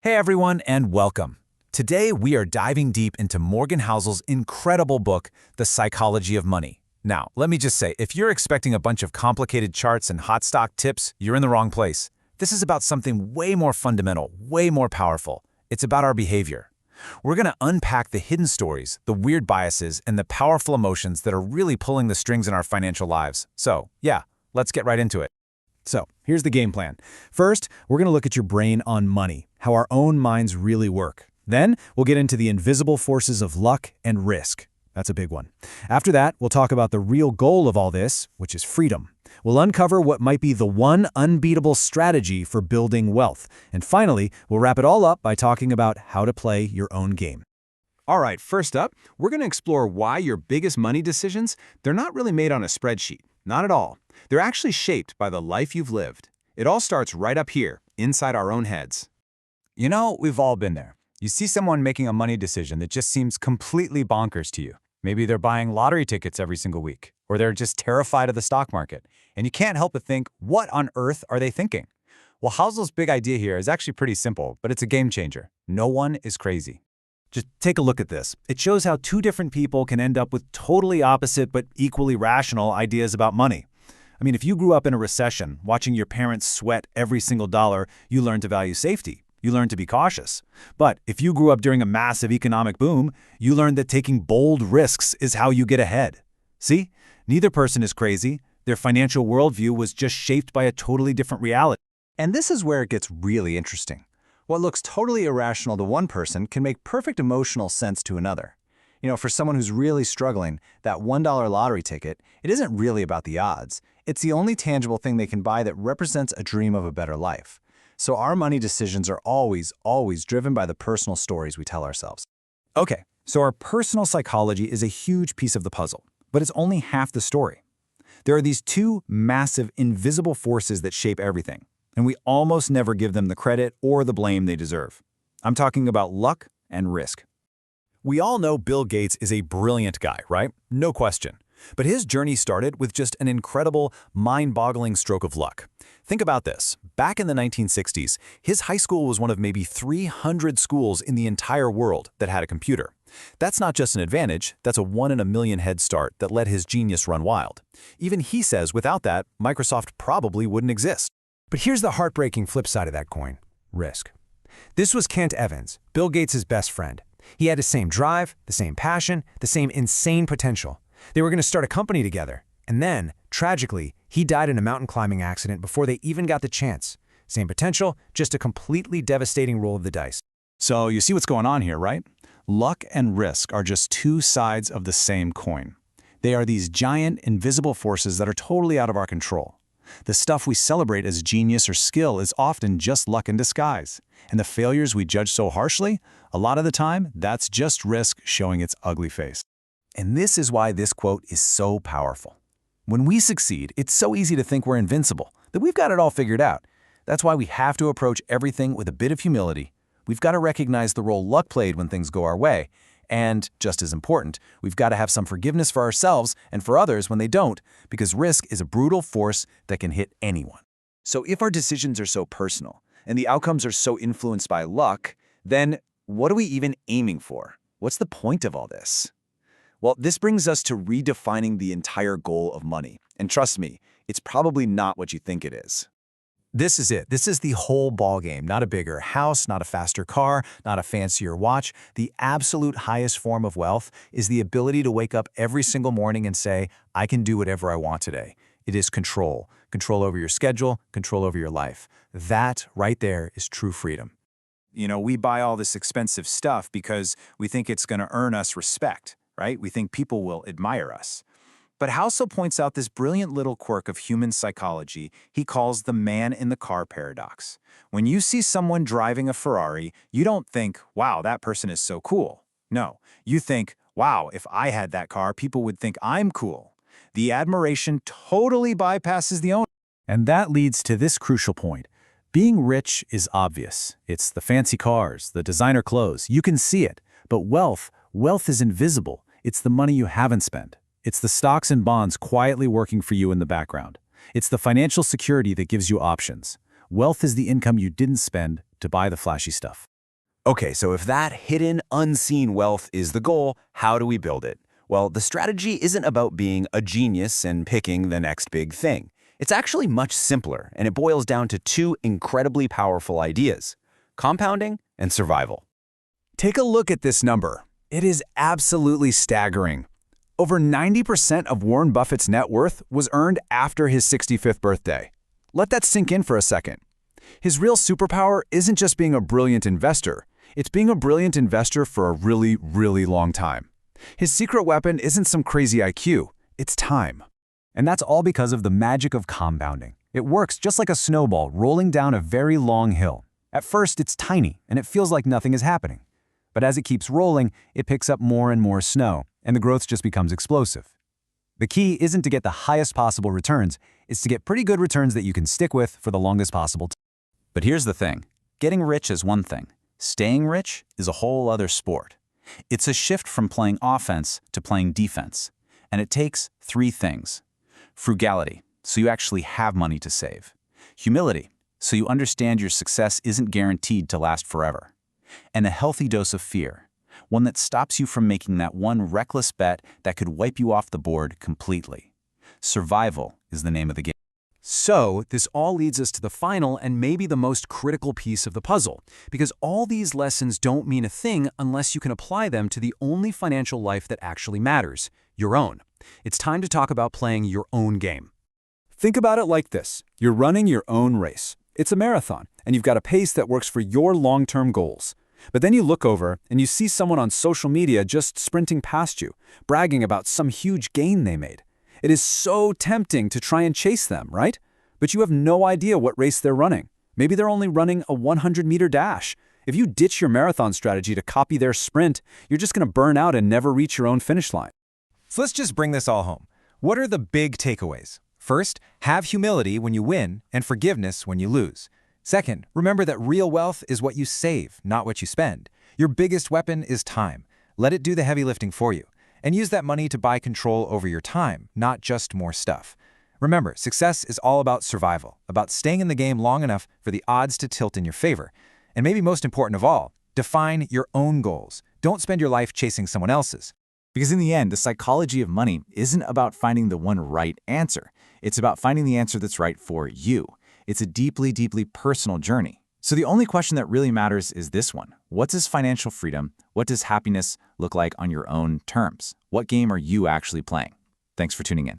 Hey everyone, and welcome. Today we are diving deep into Morgan Housel's incredible book, The Psychology of Money. Now, let me just say, if you're expecting a bunch of complicated charts and hot stock tips, you're in the wrong place. This is about something way more fundamental, way more powerful. It's about our behavior. We're going to unpack the hidden stories, the weird biases, and the powerful emotions that are really pulling the strings in our financial lives. So, yeah, let's get right into it. So, here's the game plan. First, we're going to look at your brain on money, how our own minds really work. Then, we'll get into the invisible forces of luck and risk. That's a big one. After that, we'll talk about the real goal of all this, which is freedom. We'll uncover what might be the one unbeatable strategy for building wealth. And finally, we'll wrap it all up by talking about how to play your own game. All right, first up, we're going to explore why your biggest money decisions, they're not really made on a spreadsheet. Not at all. They're actually shaped by the life you've lived. It all starts right up here, inside our own heads. You know, we've all been there. You see someone making a money decision that just seems completely bonkers to you. Maybe they're buying lottery tickets every single week, or they're just terrified of the stock market. And you can't help but think, what on earth are they thinking? Well, Housel's big idea here is actually pretty simple, but it's a game changer. No one is crazy. Just take a look at this. It shows how two different people can end up with totally opposite but equally rational ideas about money. I mean, if you grew up in a recession, watching your parents sweat every single dollar, you learn to value safety. You learn to be cautious. But if you grew up during a massive economic boom, you learned that taking bold risks is how you get ahead. See? Neither person is crazy. Their financial worldview was just shaped by a totally different reality. And this is where it gets really interesting. What looks totally irrational to one person can make perfect emotional sense to another. You know, for someone who's really struggling, that $1 lottery ticket, it isn't really about the odds. It's the only tangible thing they can buy that represents a dream of a better life. So our money decisions are always driven by the personal stories we tell ourselves. Okay, so our personal psychology is a huge piece of the puzzle, but it's only half the story. There are these two massive, invisible forces that shape everything, and we almost never give them the credit or the blame they deserve. I'm talking about luck and risk. We all know Bill Gates is a brilliant guy, right? No question. But his journey started with just an incredible, mind-boggling stroke of luck. Think about this. Back in the 1960s, his high school was one of maybe 300 schools in the entire world that had a computer. That's not just an advantage, that's a 1 in a million head start that let his genius run wild. Even he says without that, Microsoft probably wouldn't exist. But here's the heartbreaking flip side of that coin: risk. This was Kent Evans, Bill Gates' best friend. He had the same drive, the same passion, the same insane potential. They were going to start a company together. And then, tragically, he died in a mountain climbing accident before they even got the chance. Same potential, just a completely devastating roll of the dice. So you see what's going on here, right? Luck and risk are just two sides of the same coin. They are these giant, invisible forces that are totally out of our control. The stuff we celebrate as genius or skill is often just luck in disguise. And the failures we judge so harshly, a lot of the time, that's just risk showing its ugly face. And this is why this quote is so powerful. When we succeed, it's so easy to think we're invincible, that we've got it all figured out. That's why we have to approach everything with a bit of humility. We've got to recognize the role luck played when things go our way. And, just as important, we've got to have some forgiveness for ourselves and for others when they don't, because risk is a brutal force that can hit anyone. So if our decisions are so personal, and the outcomes are so influenced by luck, then what are we even aiming for? What's the point of all this? Well, this brings us to redefining the entire goal of money. And trust me, it's probably not what you think it is. This is it. This is the whole ballgame. Not a bigger house, not a faster car, not a fancier watch. The absolute highest form of wealth is the ability to wake up every single morning and say, I can do whatever I want today. It is control. Control over your schedule, control over your life. That right there is true freedom. You know, we buy all this expensive stuff because we think it's going to earn us respect, right? We think people will admire us. But Housel points out this brilliant little quirk of human psychology he calls the man-in-the-car paradox. When you see someone driving a Ferrari, you don't think, wow, that person is so cool. No, you think, wow, if I had that car, people would think I'm cool. The admiration totally bypasses the owner. And that leads to this crucial point. Being rich is obvious. It's the fancy cars, the designer clothes. You can see it. But wealth is invisible. It's the money you haven't spent. It's the stocks and bonds quietly working for you in the background. It's the financial security that gives you options. Wealth is the income you didn't spend to buy the flashy stuff. Okay, so if that hidden, unseen wealth is the goal, how do we build it? Well, the strategy isn't about being a genius and picking the next big thing. It's actually much simpler, and it boils down to two incredibly powerful ideas: compounding and survival. Take a look at this number. It is absolutely staggering. Over 90% of Warren Buffett's net worth was earned after his 65th birthday. Let that sink in for a second. His real superpower isn't just being a brilliant investor. It's being a brilliant investor for a really, really long time. His secret weapon isn't some crazy IQ. It's time. And that's all because of the magic of compounding. It works just like a snowball rolling down a very long hill. At first, it's tiny, and it feels like nothing is happening. But as it keeps rolling, it picks up more and more snow, and the growth just becomes explosive. The key isn't to get the highest possible returns, it's to get pretty good returns that you can stick with for the longest possible time. But here's the thing. Getting rich is one thing. Staying rich is a whole other sport. It's a shift from playing offense to playing defense. And it takes three things. Frugality, so you actually have money to save. Humility, so you understand your success isn't guaranteed to last forever. And a healthy dose of fear, one that stops you from making that one reckless bet that could wipe you off the board completely. Survival is the name of the game. So, this all leads us to the final and maybe the most critical piece of the puzzle, because all these lessons don't mean a thing unless you can apply them to the only financial life that actually matters, your own. It's time to talk about playing your own game. Think about it like this. You're running your own race. It's a marathon, and you've got a pace that works for your long-term goals. But then you look over and you see someone on social media just sprinting past you, bragging about some huge gain they made. It is so tempting to try and chase them, right? But you have no idea what race they're running. Maybe they're only running a 100-meter dash. If you ditch your marathon strategy to copy their sprint, you're just going to burn out and never reach your own finish line. So let's just bring this all home. What are the big takeaways? First, have humility when you win and forgiveness when you lose. Second, remember that real wealth is what you save, not what you spend. Your biggest weapon is time. Let it do the heavy lifting for you. And use that money to buy control over your time, not just more stuff. Remember, success is all about survival, about staying in the game long enough for the odds to tilt in your favor. And maybe most important of all, define your own goals. Don't spend your life chasing someone else's. Because in the end, the psychology of money isn't about finding the one right answer. It's about finding the answer that's right for you. It's a deeply, deeply personal journey. So the only question that really matters is this one. What does financial freedom, what does happiness look like on your own terms? What game are you actually playing? Thanks for tuning in.